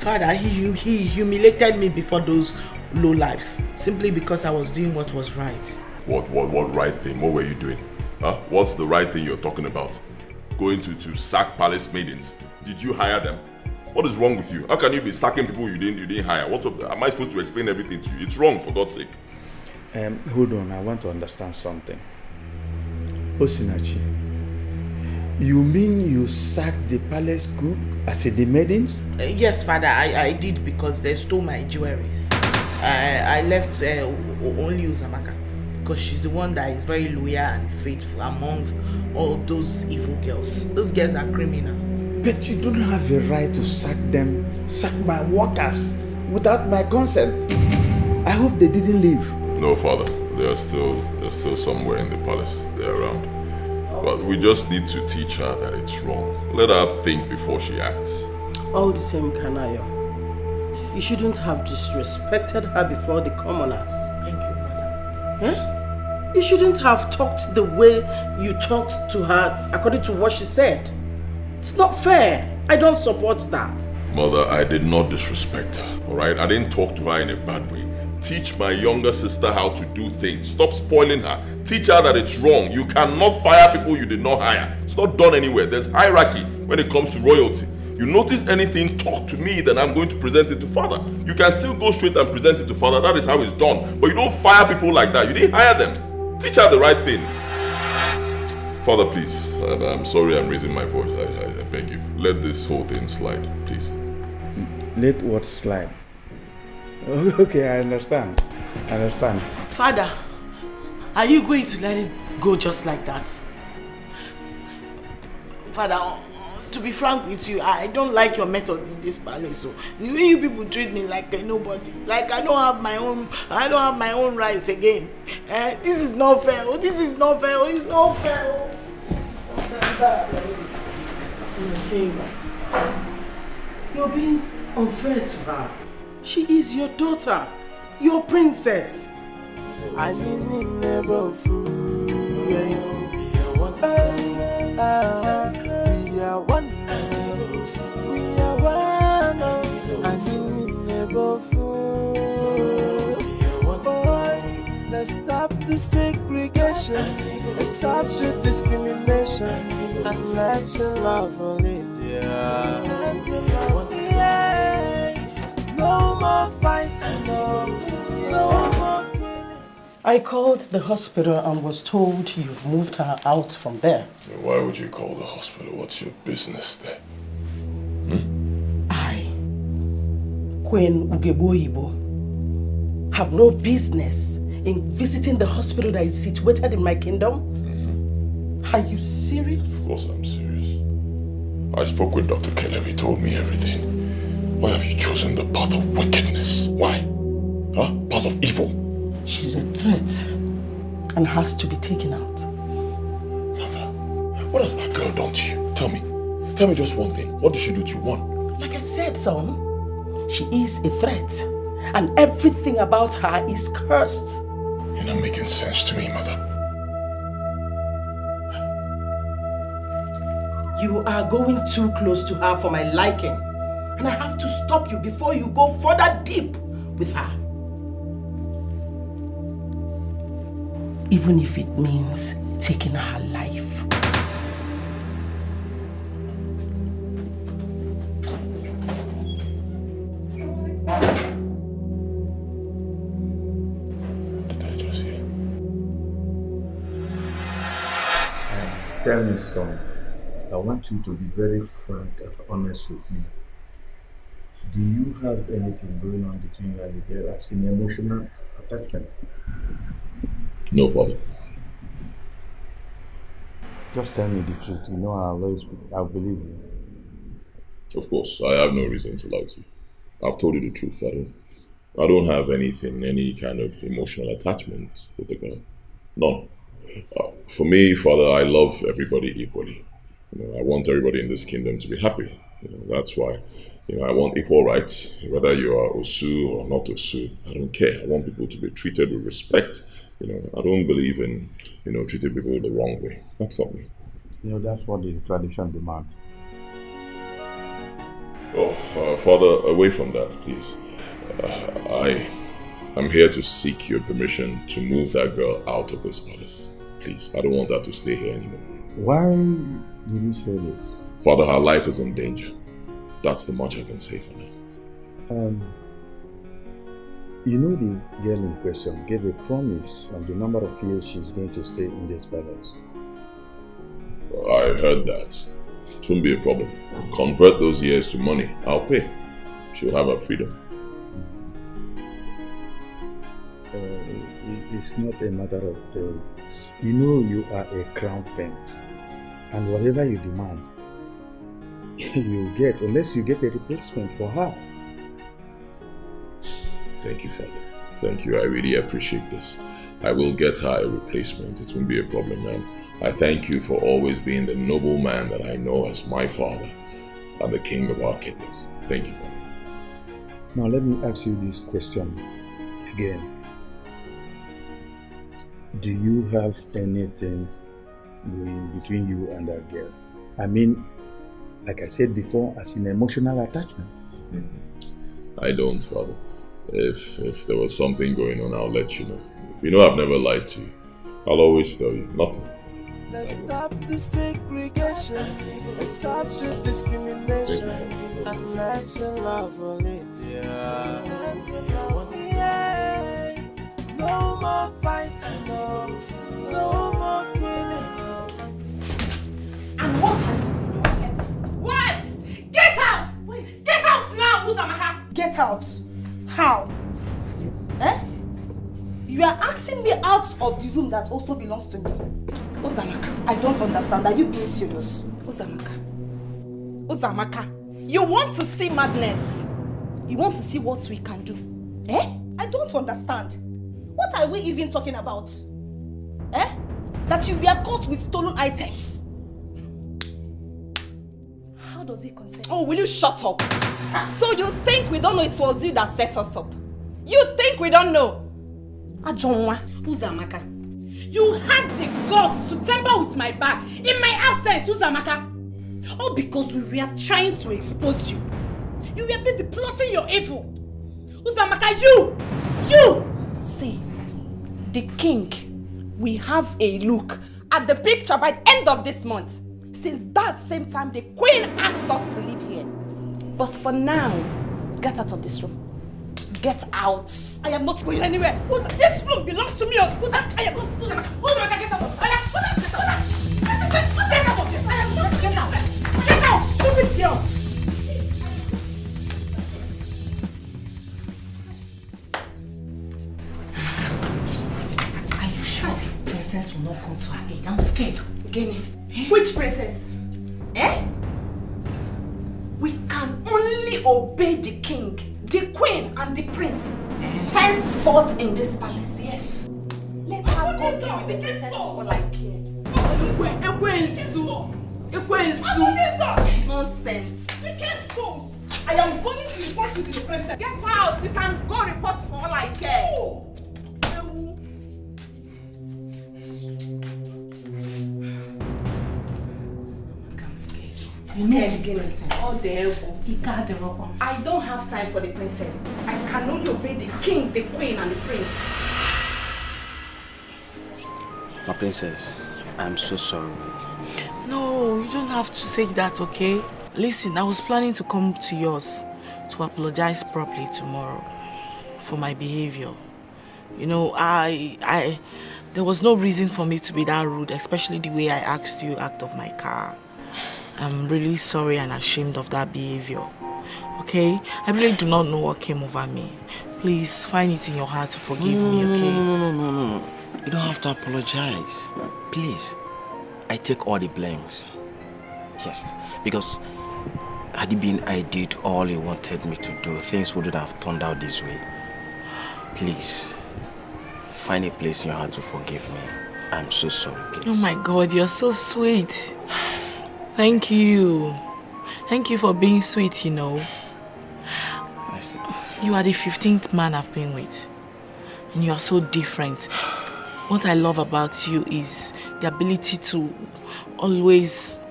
Father, he humiliated me before those low lives simply because I was doing what was right. What right thing? What were you doing? Huh? What's the right thing you're talking about? Going to sack palace maidens? Did you hire them? What is wrong with you? How can you be sacking people you didn't hire? What am I supposed to explain everything to you? It's wrong, for God's sake. Hold on, I want to understand something. Osinachi, you mean you sacked the palace cook as the maidens? Yes, Father, I did because they stole my jewelries. I left only Uzamaka because she's the one that is very loyal and faithful amongst all those evil girls. Those girls are criminals. But you don't have a right to sack my workers without my consent. I hope they didn't leave. No, Father. They're still somewhere in the palace. They're around. But we just need to teach her that it's wrong. Let her think before she acts. All the same, Kanayo. You shouldn't have disrespected her before the commoners. Thank you, Mother. Huh? You shouldn't have talked the way you talked to her according to what she said. It's not fair. I don't support that. Mother, I did not disrespect her, alright? I didn't talk to her in a bad way. Teach my younger sister how to do things. Stop spoiling her. Teach her that it's wrong. You cannot fire people you did not hire. It's not done anywhere. There's hierarchy when it comes to royalty. You notice anything, talk to me, then I'm going to present it to Father. You can still go straight and present it to Father. That is how it's done. But you don't fire people like that. You didn't hire them. Teach her the right thing. Father, please. I'm sorry I'm raising my voice. I beg you. Let this whole thing slide, please. Let what slide? Okay, I understand. Father, are you going to let it go just like that? Father, to be frank with you, I don't like your method in this palace. So the way you people treat me like a nobody, like I don't have my own rights again. This is not fair. Oh, this is not fair. Oh, it's not fair. You're being unfair to her. She is your daughter, your princess. I need never fool. We are one. We are one. I need never fool. Let's stop the segregation. Let's stop the discrimination. And let's love only there. No more fighting, no more killing. I called the hospital and was told you've moved her out from there. Why would you call the hospital? What's your business there? I, Queen Ugebo, have no business in visiting the hospital that is situated in my kingdom? Are you serious? Of course I'm serious. I spoke with Dr. Caleb. He told me everything. Why have you chosen the path of wickedness? Why? Huh? Path of evil? She's a threat and has to be taken out. Mother, what has that girl done to you? Tell me. Tell me just one thing. What did she do to you? One. Like I said, son, she is a threat and everything about her is cursed. You're not making sense to me, Mother. You are going too close to her for my liking. And I have to stop you before you go further deep with her. Even if it means taking her life. What did I just hear? Tell me, son. I want you to be very frank and honest with me. Do you have anything going on between you and the girl as an emotional attachment? No, Father. Just tell me the truth. You know I'll believe you. Of course, I have no reason to lie to you. I've told you the truth. I don't have anything, any kind of emotional attachment with the girl. None. For me, Father, I love everybody equally. I want everybody in this kingdom to be happy. That's why, I want equal rights. Whether you are Osu or not Osu, I don't care. I want people to be treated with respect. I don't believe in, treating people the wrong way. That's not me. That's what the tradition demands. Father, away from that, please. I'm here to seek your permission to move that girl out of this palace. Please, I don't want her to stay here anymore. Why did you say this? Father, her life is in danger. That's the much I can say for now. You know the girl in question gave a promise on the number of years she's going to stay in this palace. I heard that. It won't be a problem. Convert those years to money. I'll pay. She'll have her freedom. It's not a matter of pay. You know you are a crown prince, and whatever you demand, you get, unless you get a replacement for her. Thank you, Father. Thank you. I really appreciate this. I will get her a replacement. It won't be a problem, man. I thank you for always being the noble man that I know as my father and the king of our kingdom. Thank you, Father. Now let me ask you this question again. Do you have anything going between you and that girl? I mean, like I said before, as an emotional attachment. I don't, Father. If there was something going on, I'll let you know. You know I've never lied to you. I'll always tell you. Nothing. Let's stop the segregation. Let's stop the discrimination. And let's love only there. No more fighting, no more killing. And what are you doing here? What? Get out! Wait. Get out now, Uzamaka! Get out? How? Eh? You are asking me out of the room that also belongs to me. Uzamaka, I don't understand. Are you being serious? Uzamaka, you want to see madness? You want to see what we can do? Eh? I don't understand. What are we even talking about? Eh? That you were caught with stolen items. How does it concern? Oh, will you shut up? So you think we don't know it was you that set us up? You think we don't know? Ajonwa, Uzamaka, you had the guts to tamper with my bag in my absence, Uzamaka. All because we were trying to expose you. You were busy plotting your evil. Uzamaka, you! See, the king, we have a look at the picture by the end of this month. Since that same time, the queen asked us to live here. But for now, get out of this room. Get out. I am not going anywhere. This room belongs to me. I am not. Get out. Get out of here. I am not. Get out. Get out. Stupid girl. Are you sure the princess will not come to her aid? I'm scared. Gene. Which princess? Eh? We can only obey the king, the queen, and the prince. Henceforth in this palace, yes. Let her go be with the princess for all I care. Nonsense. I am going to report you to the princess. Get out. You can go report for all I care. Oh. I don't have time for the princess. I can only obey the king, the queen, and the prince. My princess, I'm so sorry. No, you don't have to say that, okay? Listen, I was planning to come to yours to apologize properly tomorrow for my behavior. You know, there was no reason for me to be that rude, especially the way I asked you out of my car. I'm really sorry and ashamed of that behavior. Okay? I really do not know what came over me. Please find it in your heart to forgive me, okay? No. You don't have to apologize. Please. I take all the blames. Yes, because had it been I did all you wanted me to do, things wouldn't have turned out this way. Please, find a place in your heart to forgive me. I'm so sorry, please. Oh my God, you're so sweet. Thank you. Thank you for being sweet, you know. You are the 15th man I've been with. And you are so different. What I love about you is the ability to always,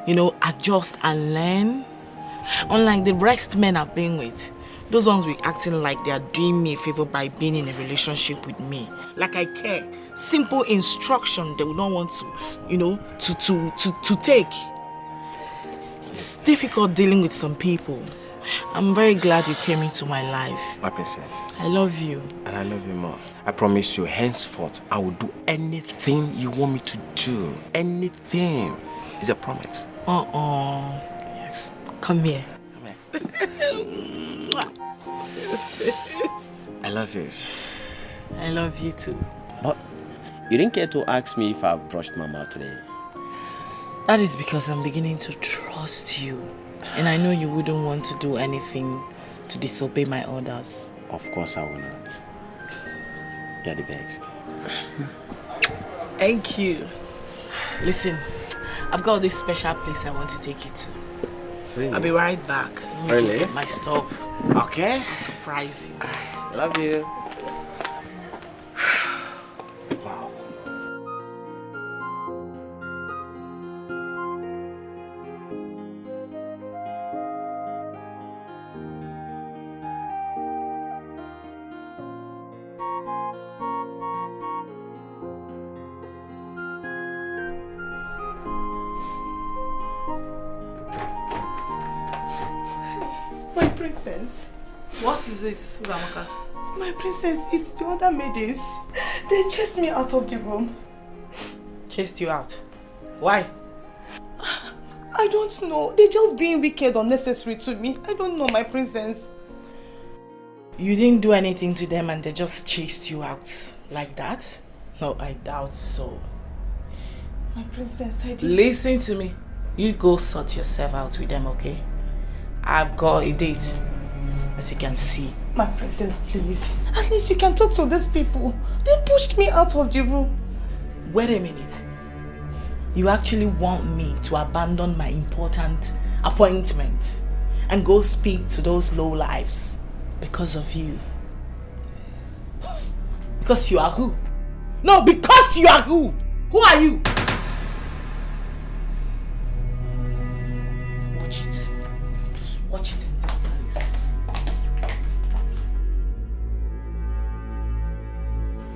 you know, adjust and learn. Unlike the rest men I've been with, those ones be acting like they are doing me a favor by being in a relationship with me. Like I care. Simple instruction they would not want to, to take. It's difficult dealing with some people. I'm very glad you came into my life. My princess. I love you. And I love you more. I promise you, henceforth, I will do anything you want me to do. Anything. It's a promise. Yes. Come here. Come here. I love you. I love you too. But you didn't care to ask me if I've brushed my mouth today. That is because I'm beginning to trust you. And I know you wouldn't want to do anything to disobey my orders. Of course I will not. You're the best. Thank you. Listen, I've got this special place I want to take you to. Really? I'll be right back. Let me get my stuff. Okay. I'll surprise you. Love you. Wow. My princess. What is it, Amaka? My princess, it's the other maidens. They chased me out of the room. Chased you out? Why? I don't know. They're just being wicked, unnecessary to me. I don't know, my princess. You didn't do anything to them and they just chased you out like that? No, I doubt so. My princess, I didn't... Listen to me. You go sort yourself out with them, okay? I've got a date, as you can see. My princess, please. At least you can talk to these people. They pushed me out of the room. Wait a minute. You actually want me to abandon my important appointment and go speak to those lowlifes because of you? Because you are who? No, because you are who? Who are you? Watch it. Just watch it in this place.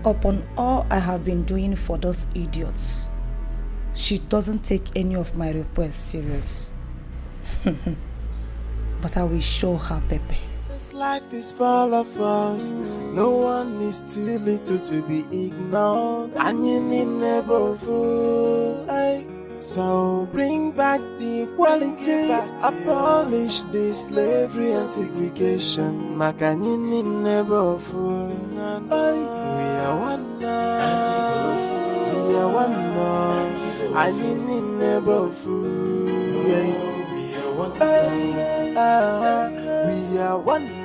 Upon all I have been doing for those idiots, she doesn't take any of my requests serious. But I will show her Pepe. This life is full of us. No one is too little to be ignored. And you need never fool. So bring back the equality. Abolish the slavery and segregation. Makanyini never fool. We are one now. We are one now. Anyini never fool. We are one now. We are one. We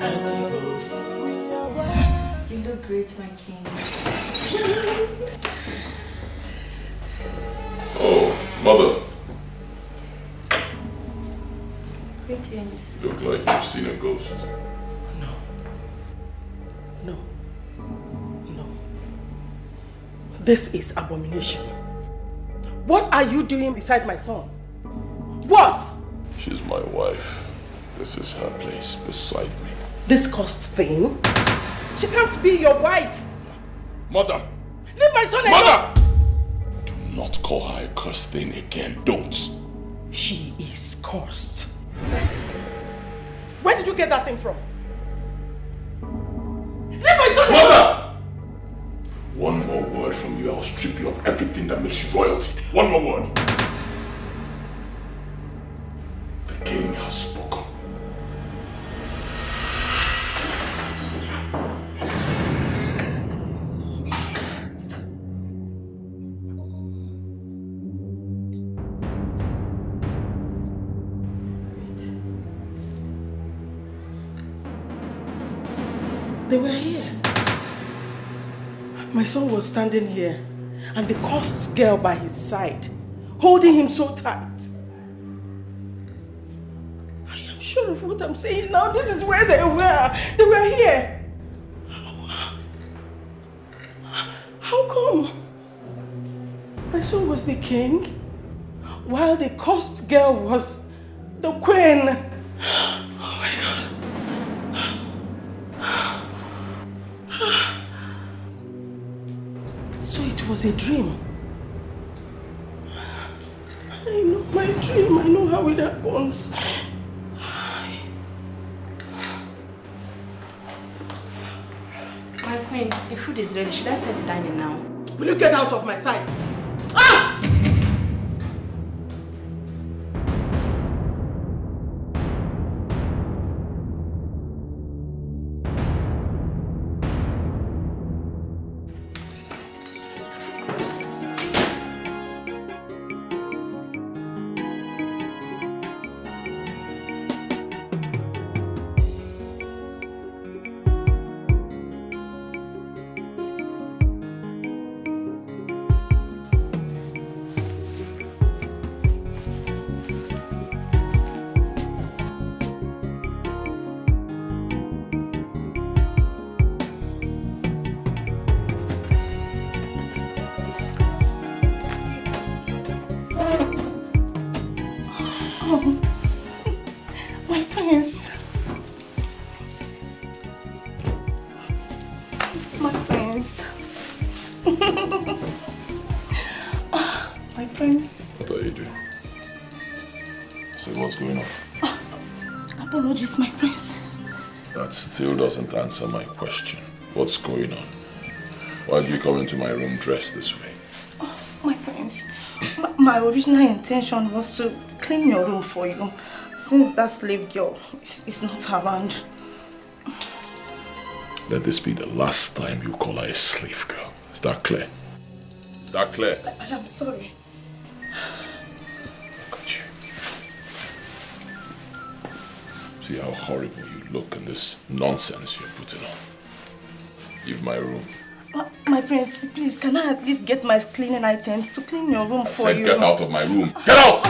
are one. You look great, my king. Oh, mother. Greetings. You look like you've seen a ghost. No. This is abomination. What are you doing beside my son? What? She's my wife. This is her place beside me. This cursed thing? She can't be your wife. Mother! Leave my son alone! Mother! Do not call her a cursed thing again. Don't. She is cursed. Where did you get that thing from? Leave my son alone! Mother! One more word from you, I'll strip you of everything that makes you royalty. One more word. The king has spoken. They were here. My son was standing here, and the cursed girl by his side, holding him so tight. I am sure of what I'm saying now. This is where they were. They were here. How come? My son was the king, while the cursed girl was the queen. Oh my God. So it was a dream. I know my dream. I know how it happens. My queen, the food is ready. Should I set the dining now? Will you get out of my sight? Out! My prince. My prince. My prince. What are you doing? So what's going on? Apologies, my prince. That still doesn't answer my question. What's going on? Why do you come into my room dressed this way? My prince, my original intention was to clean your room for you, since that slave girl is not around. Let this be the last time you call her a slave girl. Is that clear? Is that clear? I'm sorry. Look at you. See how horrible you look in this nonsense you're putting on. Leave my room. My prince, please, can I at least get my cleaning items to clean your room for you? Get out of my room. Get out!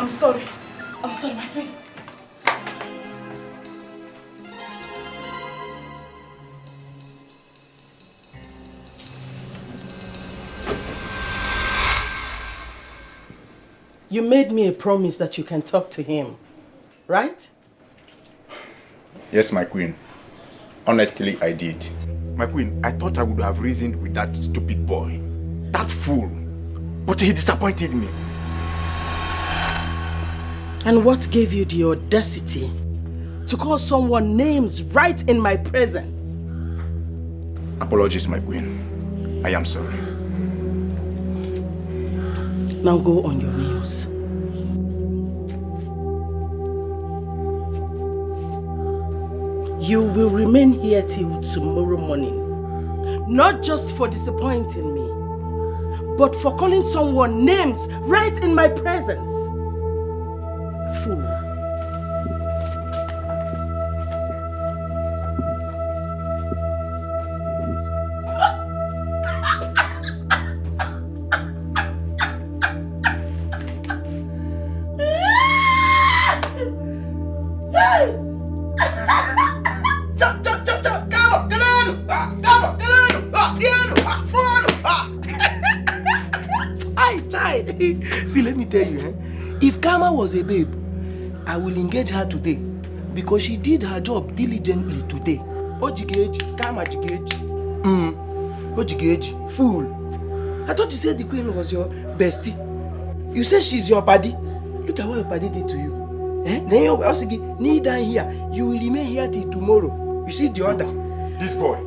I'm sorry. I'm sorry, my prince. You made me a promise that you can talk to him, right? Yes, my queen. Honestly, I did. My queen, I thought I would have reasoned with that stupid boy. That fool. But he disappointed me. And what gave you the audacity to call someone names right in my presence? Apologies, my queen. I am sorry. Now go on your knees. You will remain here till tomorrow morning. Not just for disappointing me, but for calling someone names right in my presence. Fool. See, let me tell you, if Kama was a babe, I will engage her today because she did her job diligently today. Ojigeji, Kama Jigeji. Ojigeji, fool. I thought you said the queen was your bestie. You said she's your buddy. Look at what your buddy did to you. Then you're also kneel down here. You will remain here till tomorrow. You see the order. This boy,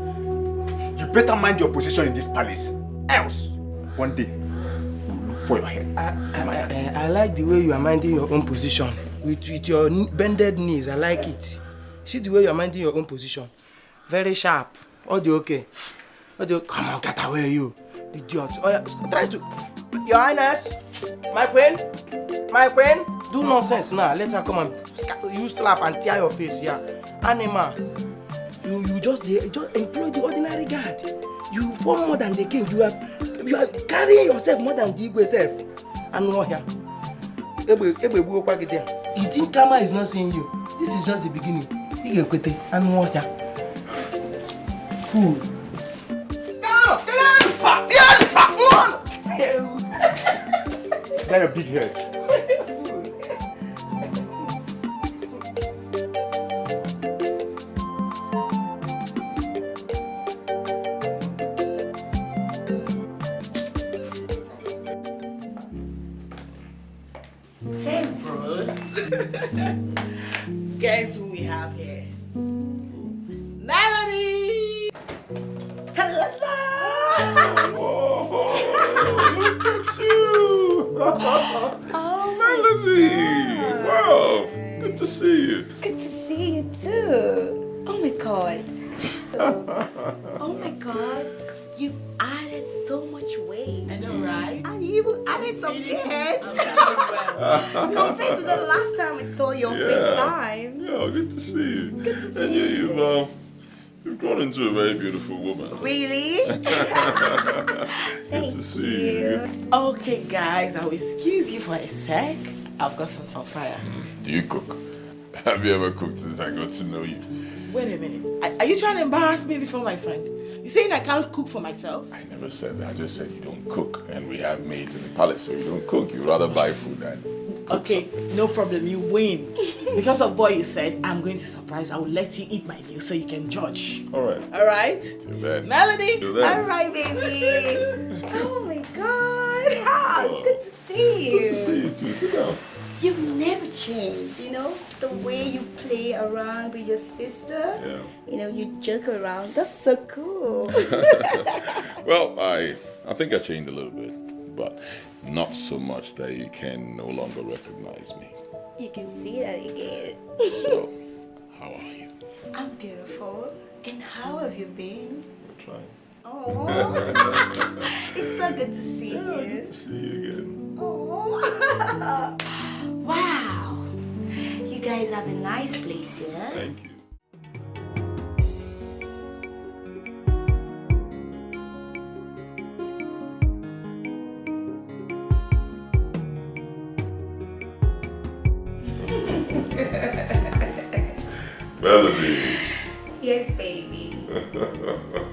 you better mind your position in this palace. Else, one day, for your head. I like the way you are minding your own position. With your bended knees, I like it. See the way you are minding your own position. Very sharp. Okay. Come on, get away, you idiot. Oh, yeah. Try to. Your Highness, my queen, do nonsense now. Let her come and you slap and tear your face here. Animal, you just employ the ordinary guard. You form more than the king. You are carrying yourself more than the Igwe self. And Nouah here. You think Kama is not seeing you? This is just the beginning. You get and Nouah here. Fool. That your big head. Guess who we have here? Melody! Ta-la-la! Oh, look at you! Oh, Melody! Wow, good to see you. Good to see you too. Oh my God. Oh my God. You've added so much weight. I know, right? And you added some years. Compared to the last time we saw your first time. Yeah, good to see you. Good to see and you. You've grown into a very beautiful woman. Really? Good to see you. Okay, guys, I will excuse you for a sec. I've got something on fire. Do you cook? Have you ever cooked since I got to know you? Wait a minute. Are you trying to embarrass me before my friend? You saying I can't cook for myself? I never said that. I just said you don't cook. And we have maids in the palace, so you don't cook. You rather buy food than cook. Okay, no problem. You win. Because of what you said, I'm going to surprise. I will let you eat my meal so you can judge. All right. All right? Till then. Melody? Till then. All right, baby. Oh my God. Ah, good to see you. Good to see you too. Sit down. You've never changed, you know, the way you play around with your sister. Yeah. You know, you joke around. That's so cool. Well, I think I changed a little bit, but not so much that you can no longer recognize me. You can see that again. So, how are you? I'm beautiful. And how have you been? We're trying. Oh, it's so good to see you. Good to see you again. Oh, wow. You guys have a nice place here. Thank you. Melody. Yes, baby. Good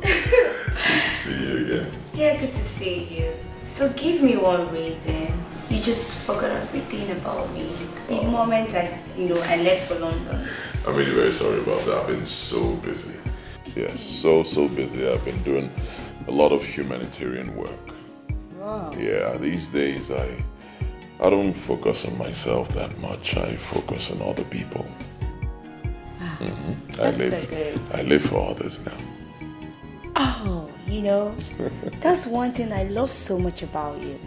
to see you again. Yeah, good to see you. So give me one reason. You just forgot everything about me the moment I left for London. I'm really very sorry about that. I've been so busy. Yes, so busy. I've been doing a lot of humanitarian work. Wow. Yeah, these days I don't focus on myself that much. I focus on other people. That's so good. I live for others now. Oh, that's one thing I love so much about you.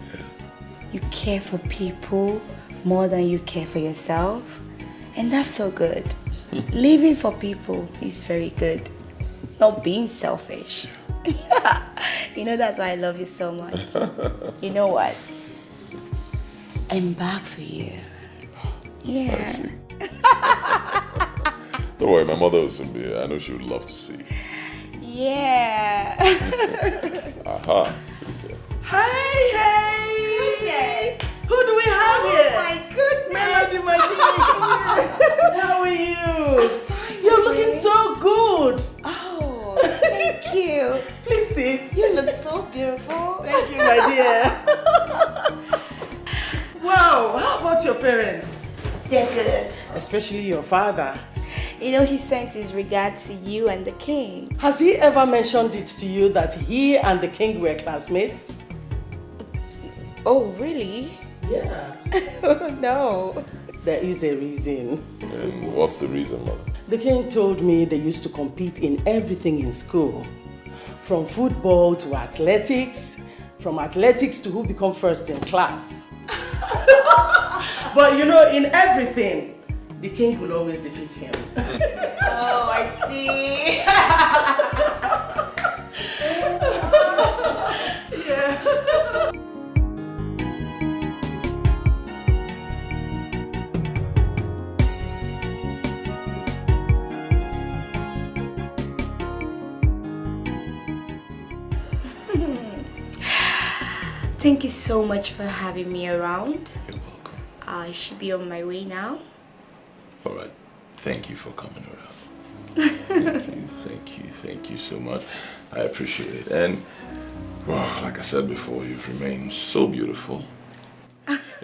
You care for people more than you care for yourself. And that's so good. Living for people is very good. Not being selfish. That's why I love you so much. You know what? I'm back for you. Yeah. I see. Don't worry, my mother will soon be here. I know she would love to see you. Yeah. Aha. Hey! Goodness. Who do we have here? Oh my goodness. Melody, my dear, how are you? I'm fine. You're looking so good. Oh, thank you. Please sit. You look so beautiful. Thank you, my dear. Wow, how about your parents? They're good. Especially your father. He sent his regards to you and the king. Has he ever mentioned it to you that he and the king were classmates? Oh, really? Yeah. No. There is a reason. And what's the reason, Mother? The king told me they used to compete in everything in school. From football to athletics, from athletics to who become first in class. But in everything, the king will always defeat him. Oh, I see. Yeah. Thank you so much for having me around. You're welcome. I should be on my way now. All right. Thank you for coming around. Thank you so much. I appreciate it. And, well, like I said before, you've remained so beautiful.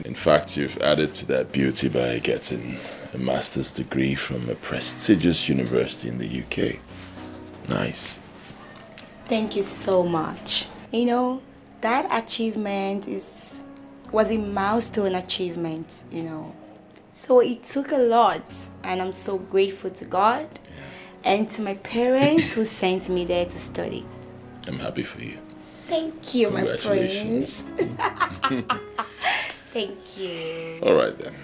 In fact, you've added to that beauty by getting a master's degree from a prestigious university in the UK. Nice. Thank you so much. That achievement was a milestone achievement, So it took a lot, and I'm so grateful to God and to my parents who sent me there to study. I'm happy for you. Thank you, my Congratulations. prince. Thank you. All right then.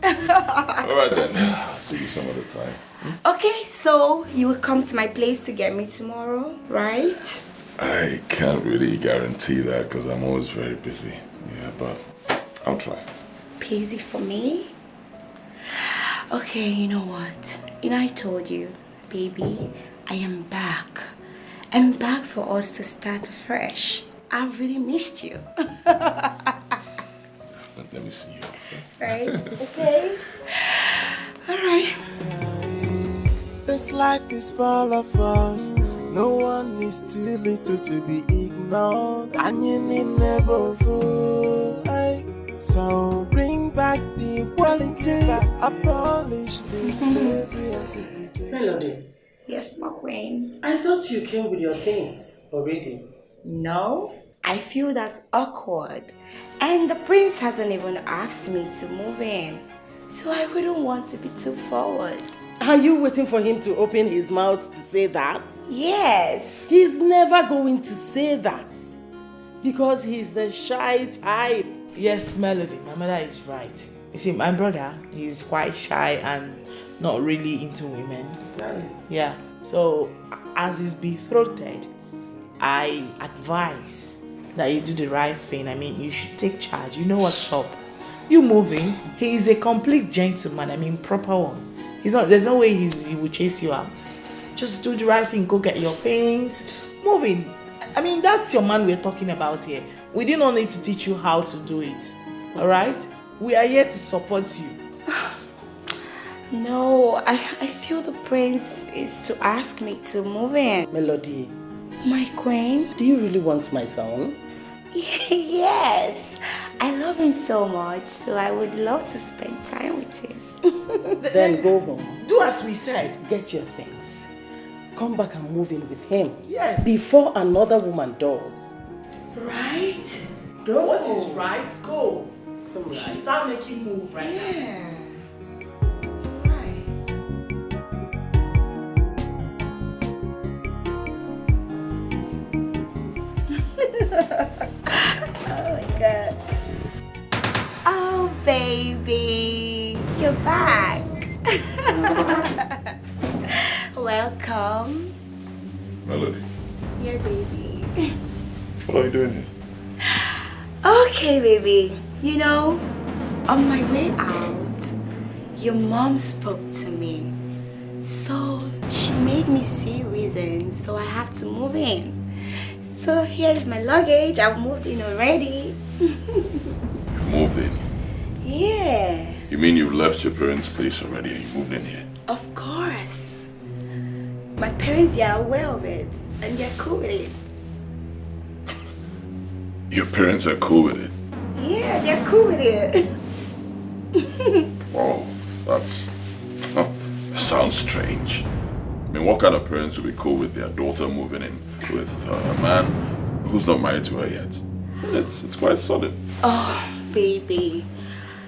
All right then. I'll see you some other time. Okay, so you will come to my place to get me tomorrow, right? I can't really guarantee that because I'm always very busy. Yeah, but I'll try. Busy for me? Okay, you know what? I told you, baby, I am back. I'm back for us to start afresh. I really missed you. Let me see you. Right? Okay. All right. This life is full of us. No one is too little to be ignored. And you need never fool. So bring back the equality. Abolish this slavery and segregation. Melody. Yes, my queen. I thought you came with your things already. No, I feel that's awkward. And the prince hasn't even asked me to move in. So I wouldn't want to be too forward. Are you waiting for him to open his mouth to say that? Yes. He's never going to say that. Because he's the shy type. Yes, Melody, my mother is right. You see, my brother, he's quite shy and not really into women. Exactly. Yeah. So, as he's betrothed, I advise that you do the right thing. I mean, you should take charge. You know what's up. You moving. He is a complete gentleman. I mean, proper one. There's no way he will chase you out. Just do the right thing. Go get your things. Moving. I mean, that's your man we're talking about here. We do not need to teach you how to do it. Alright? We are here to support you. No, I feel the prince is to ask me to move in. Melody. My queen? Do you really want my son? Yes. I love him so much, so I would love to spend time with him. Then go home. Do as we said. Get your things. Come back and move in with him. Yes. Before another woman does. Right? Go. What is right? Go. So You should right. start making move right now. Oh my god. Oh baby, you're back. Welcome. Melody, Yeah, baby. what are you doing here? Okay, baby. On my way out, your mom spoke to me. So she made me see reasons, so I have to move in. So here's my luggage. I've moved in already. You moved in? Yeah. You mean you left your parents' place already and you moved in here? Of course. My parents are aware of it, and they're cool with it. Your parents are cool with it? Yeah, they're cool with it. Wow, sounds strange. I mean, what kind of parents would be cool with their daughter moving in with a man who's not married to her yet? It's quite sudden. Oh, baby.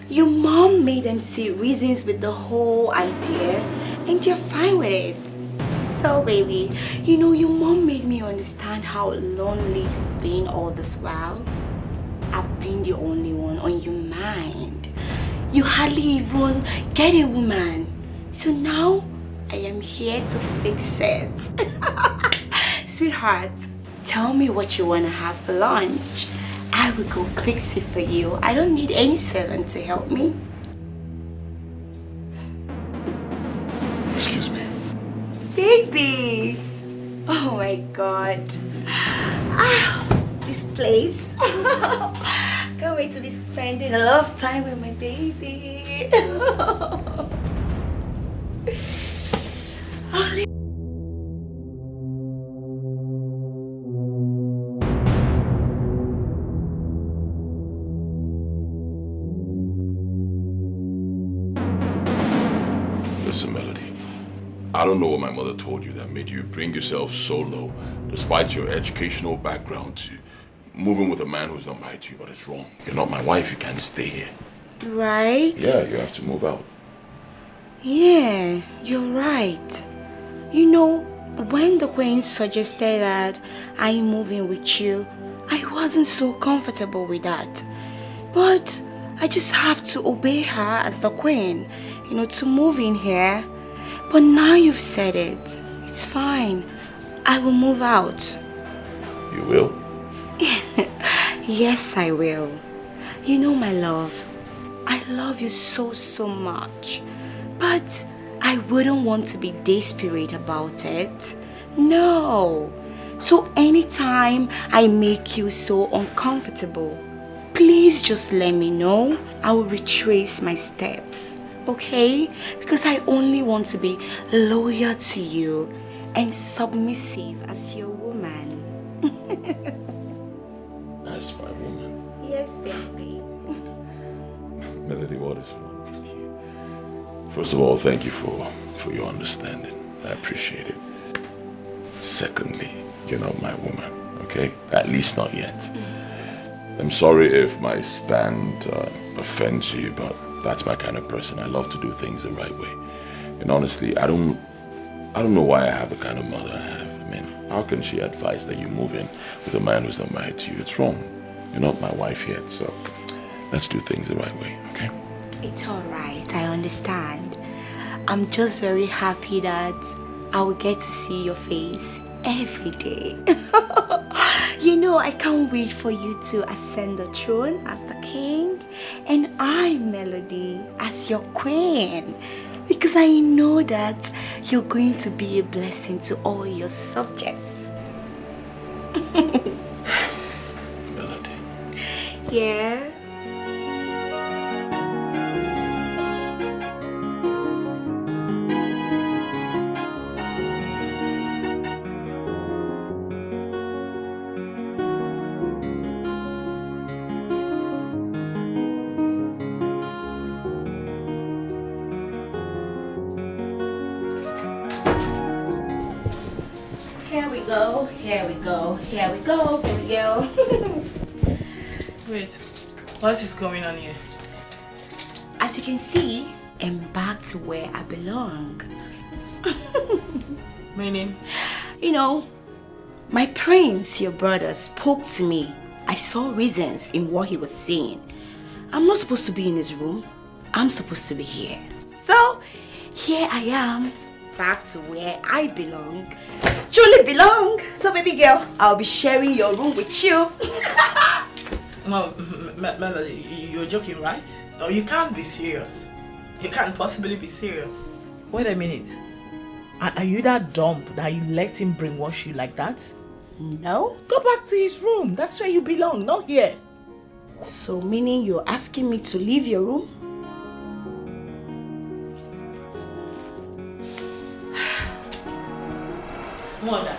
Your mom made them see reasons with the whole idea, and they're fine with it. So, baby, your mom made me understand how lonely you've been all this while. I've been the only one on your mind. You hardly even get a woman. So now, I am here to fix it. Sweetheart, tell me what you want to have for lunch. I will go fix it for you. I don't need any servant to help me. Excuse me. Baby! Oh my god. This place. Can't wait to be spending a lot of time with my baby. Listen, Melody. I don't know what my mother told you that made you bring yourself so low, despite your educational background, to moving with a man who's not married to you, but it's wrong. You're not my wife, you can't stay here. Right? Yeah, you have to move out. Yeah, you're right. You know, when the queen suggested that I move in with you, I wasn't so comfortable with that. But I just have to obey her as the queen, you know, to move in here. But now you've said it, it's fine. I will move out. You will? Yes, I will. You know, my love, I love you so, so much. But I wouldn't want to be desperate about it. No. So anytime I make you so uncomfortable, please just let me know. I will retrace my steps. Okay? Because I only want to be loyal to you and submissive as your woman. As my woman? Yes, baby. Melody, what is wrong with you? First of all, thank you for your understanding. I appreciate it. Secondly, you're not my woman, okay? At least not yet. I'm sorry if my stand offends you, but that's my kind of person. I love to do things the right way. And honestly, I don't know why I have the kind of mother I have. I mean, how can she advise that you move in with a man who's not married to you? It's wrong. You're not my wife yet, so let's do things the right way, okay? It's alright, I understand. I'm just very happy that I will get to see your face every day. You know, I can't wait for you to ascend the throne as the king and I, Melody, as your queen. Because I know that you're going to be a blessing to all your subjects. Melody. Yeah? Here we go, Wait, what is going on here? As you can see, I'm back to where I belong. Meaning? You know, my prince, your brother, spoke to me. I saw reasons in what he was saying. I'm not supposed to be in his room. I'm supposed to be here. So, here I am, back to where I belong. Truly belong. So, baby girl, I'll be sharing your room with you. No, Melody, you're joking, right? No, you can't be serious. You can't possibly be serious. Wait a minute. Are you that dumb that you let him brainwash you like that? No. Go back to his room. That's where you belong, not here. So, meaning you're asking me to leave your room? Mother,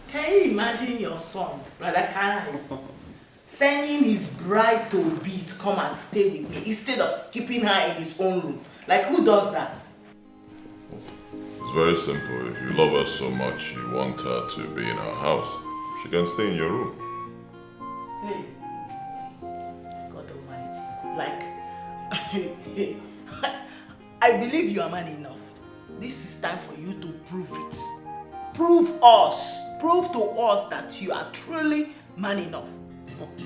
can you imagine your son, brother Canai, sending his bride to be to come and stay with me instead of keeping her in his own room? Like, who does that? It's very simple. If you love her so much, you want her to be in our house, she can stay in your room. Hey, God Almighty. Like, I believe you are man enough. This is time for you to prove it. Prove to us that you are truly man enough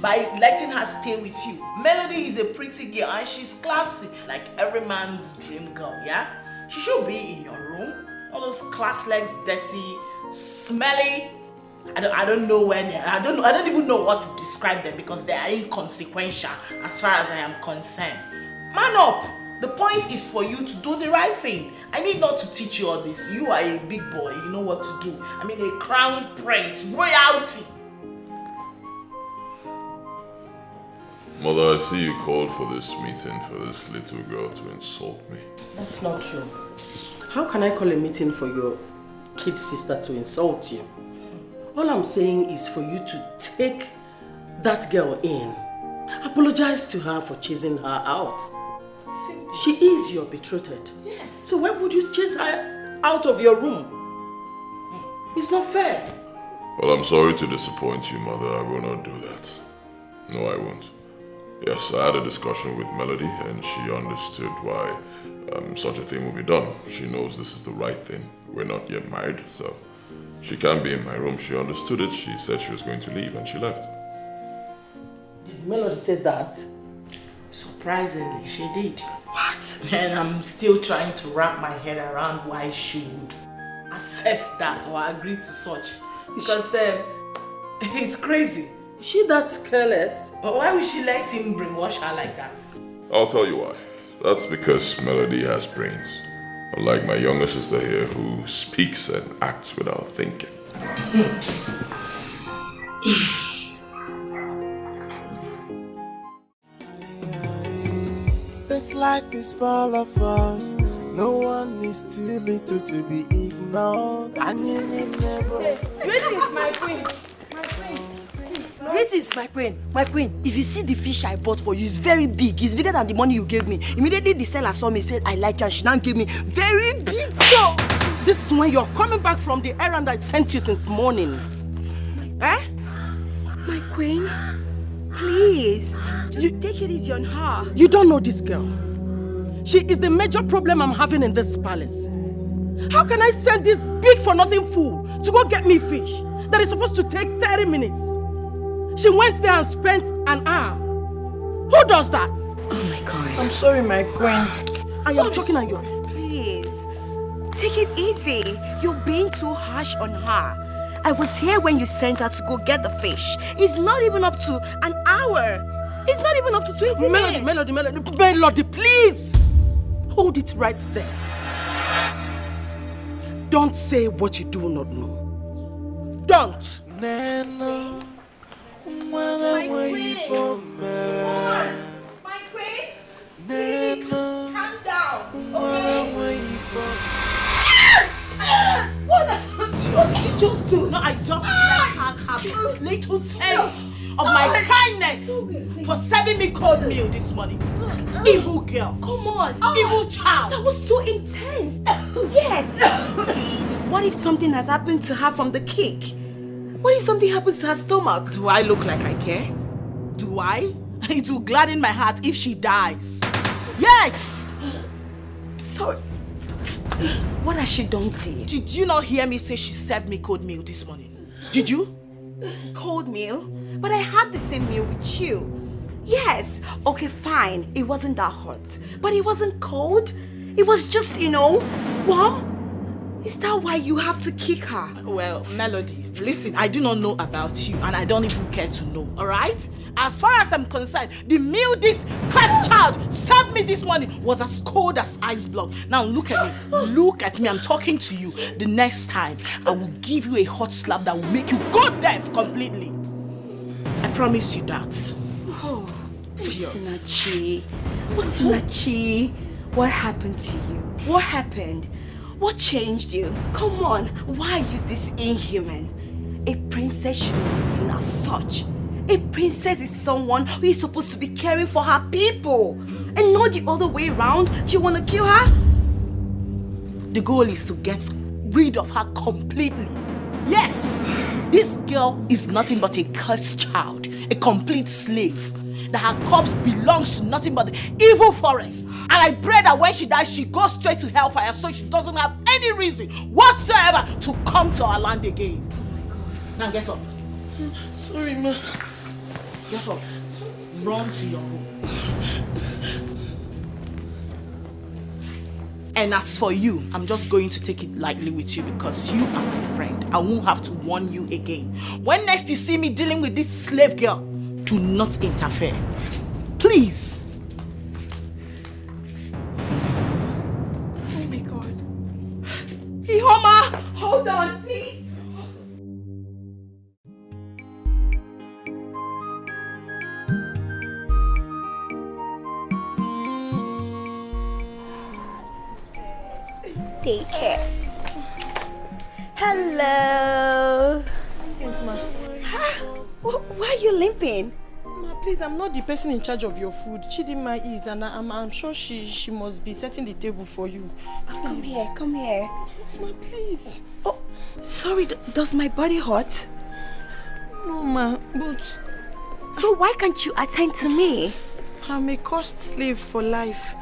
by letting her stay with you. Melody is a pretty girl and she's classy, like every man's dream girl, yeah? She should be in your room. All those class legs, dirty, smelly. I don't know when they are. I don't even know what to describe them because they are inconsequential as far as I am concerned. Man up! The point is for you to do the right thing. I need not to teach you all this. You are a big boy. You know what to do. I mean, a crown prince, royalty. Mother, I see you called for this meeting for this little girl to insult me. That's not true. How can I call a meeting for your kid sister to insult you? All I'm saying is for you to take that girl in. Apologize to her for chasing her out. Simple. She is your betrothed. Yes. So why would you chase her out of your room? It's not fair. Well, I'm sorry to disappoint you, Mother. I will not do that. No, I won't. Yes, I had a discussion with Melody and she understood why such a thing will be done. She knows this is the right thing. We're not yet married, so she can't be in my room. She understood it. She said she was going to leave and she left. Did Melody say that? Surprisingly, she did. What? And I'm still trying to wrap my head around why she would accept that or agree to such. Because it's crazy. Is she that careless? But why would she let him brainwash her like that? I'll tell you why. That's because Melody has brains. Unlike my younger sister here who speaks and acts without thinking. This life is full of us. No one is too little to be ignored. Greetings, my queen. Greetings, my queen. My queen, if you see the fish I bought for you, it's very big. It's bigger than the money you gave me. Immediately the seller saw me, said, I like you, and she now gave me very big job. This is when you're coming back from the errand I sent you since morning. Eh? My queen, please, just take it easy on her. You don't know this girl. She is the major problem I'm having in this palace. How can I send this big for nothing fool to go get me fish that is supposed to take 30 minutes? She went there and spent an hour. Who does that? Oh my God. I'm sorry, my queen. I am talking on you. Please, take it easy. You're being too harsh on her. I was here when you sent her to go get the fish. It's not even up to an hour. It's not even up to 20 minutes. Melody, please! Hold it right there. Don't say what you do not know. Don't! My queen! My queen! Please, calm down. Okay? What did you just do? No, I just let her have a little taste of my kindness for serving me cold meal this morning. Evil girl. Come on. Evil child. That was so intense. Yes. What if something has happened to her from the kick? What if something happens to her stomach? Do I look like I care? Do I? It will gladden my heart if she dies. Yes! Sorry. What has she done to you? Did you not hear me say she served me cold meal this morning? Did you? Cold meal? But I had the same meal with you. Yes. Okay, fine. It wasn't that hot. But it wasn't cold. It was just, warm. Is that why you have to kick her? Well, Melody, listen, I do not know about you and I don't even care to know, alright? As far as I'm concerned, the meal this cursed child served me this morning was as cold as ice block. Now look at me. Look at me. I'm talking to you. The next time, I will give you a hot slap that will make you go deaf completely. I promise you that. Oh, Osinachi. Osinachi, what happened to you? What happened? What changed you? Come on, why are you this inhuman? A princess shouldn't be seen as such. A princess is someone who is supposed to be caring for her people. And not the other way around. Do you want to kill her? The goal is to get rid of her completely. Yes, this girl is nothing but a cursed child, a complete slave. That her corpse belongs to nothing but the evil forest. And I pray that when she dies, she goes straight to hellfire so she doesn't have any reason whatsoever to come to our land again. Oh my God. Now get up. Sorry, ma. Get up. Run to your room. And as for you, I'm just going to take it lightly with you because you are my friend. I won't have to warn you again. When next you see me dealing with this slave girl, do not interfere. Please. Oh my God. Ihoma, hold on, please. Take care. Hello. Thanks, ma. Why are you limping? Ma, please, I'm not the person in charge of your food. Chidima is, and I'm sure she must be setting the table for you. Come here, come here. Ma, please. Oh, sorry, does my body hurt? No, ma, but... So why can't you attend to me? I'm a cursed slave for life.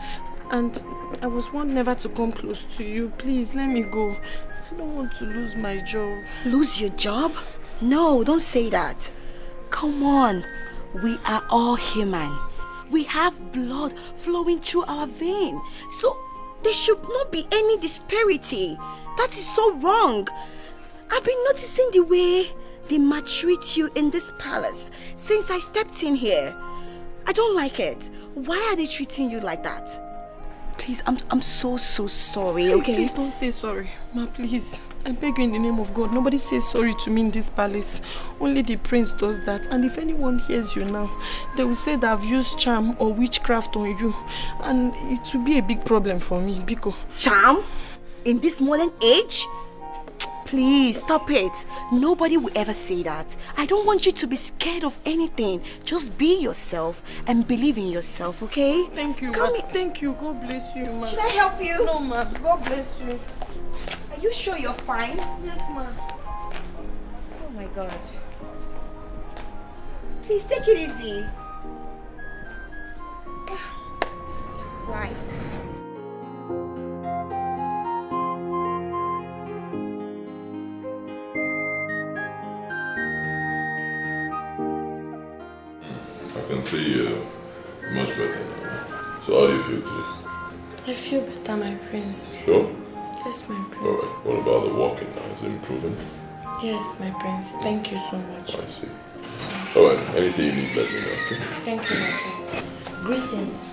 And I was one never to come close to you. Please, let me go. I don't want to lose my job. Lose your job? No, don't say that. Come on. We are all human. We have blood flowing through our vein. So there should not be any disparity. That is so wrong. I've been noticing the way they maltreat you in this palace since I stepped in here. I don't like it. Why are they treating you like that? Please, I'm so sorry, okay? Please don't say sorry. Ma, please. I beg you in the name of God. Nobody says sorry to me in this palace. Only the prince does that. And if anyone hears you now, they will say that I've used charm or witchcraft on you. And it will be a big problem for me, Biko. Charm? In this modern age? Please, stop it. Nobody will ever say that. I don't want you to be scared of anything. Just be yourself and believe in yourself, okay? Thank you, Come ma. Thank you. God bless you, ma. Should I help you? No, ma. God bless you. Are you sure you're fine? Yes, ma. Oh my God. Please take it easy. Life. I can see you much better now. So how do you feel today? I feel better, my prince. Sure? Yes, my prince. Alright, what about the walking now? Is it improving? Yes, my prince. Thank you so much. I see. Alright, anything you need, let me know, okay? Thank you, my prince. Greetings.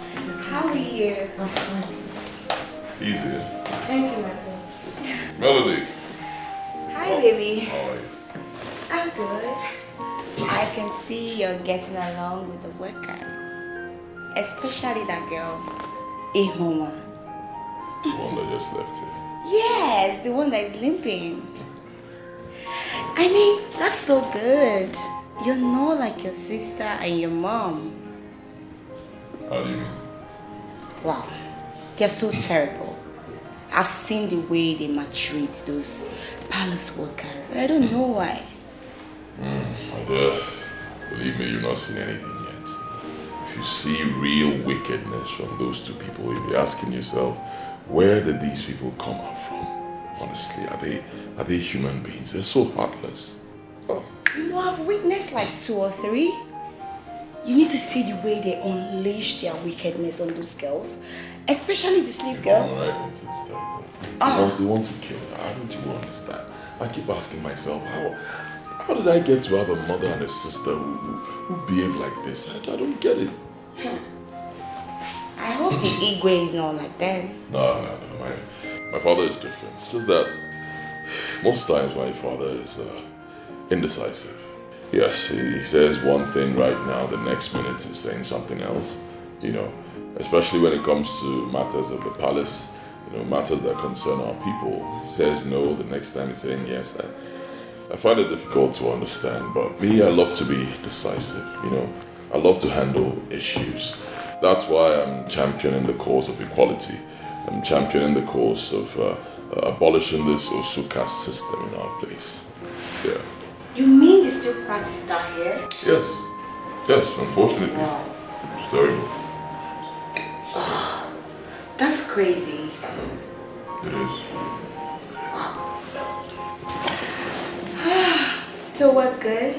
How are you? I'm fine. Easy. Thank you, my prince. Melody. Hi, baby. How are you? I'm good. I can see you're getting along with the workers. Especially that girl, Iheme. The one that just left here. Yes, the one that is limping. I mean, that's so good. You're not like your sister and your mom. How do you mean? Wow, they're so terrible. I've seen the way they maltreat those palace workers. I don't know why. My dear, believe me, you've not seen anything yet. If you see real wickedness from those two people, you'll be asking yourself, where did these people come out from? Honestly, are they human beings? They're so heartless. Oh. You know, I've witnessed like 2 or 3. You need to see the way they unleash their wickedness on those girls. Especially the slave girl. Alright, it's terrible. They want to kill her. I don't even understand. I keep asking myself, how did I get to have a mother and a sister who behave like this? I don't get it. I hope the Igwe is not like them. No. My father is different. It's just that most times my father is indecisive. Yes, he says one thing right now, the next minute he's saying something else. You know, especially when it comes to matters of the palace, you know, matters that concern our people. He says no, the next time he's saying yes. I find it difficult to understand, but me, I love to be decisive, you know. I love to handle issues. That's why I'm championing the cause of equality. I'm championing the cause of abolishing this Osuka system in our place. Yeah. You mean they still practice down here? Yes, unfortunately. Wow. It's terrible. That's crazy. It is. So what's good?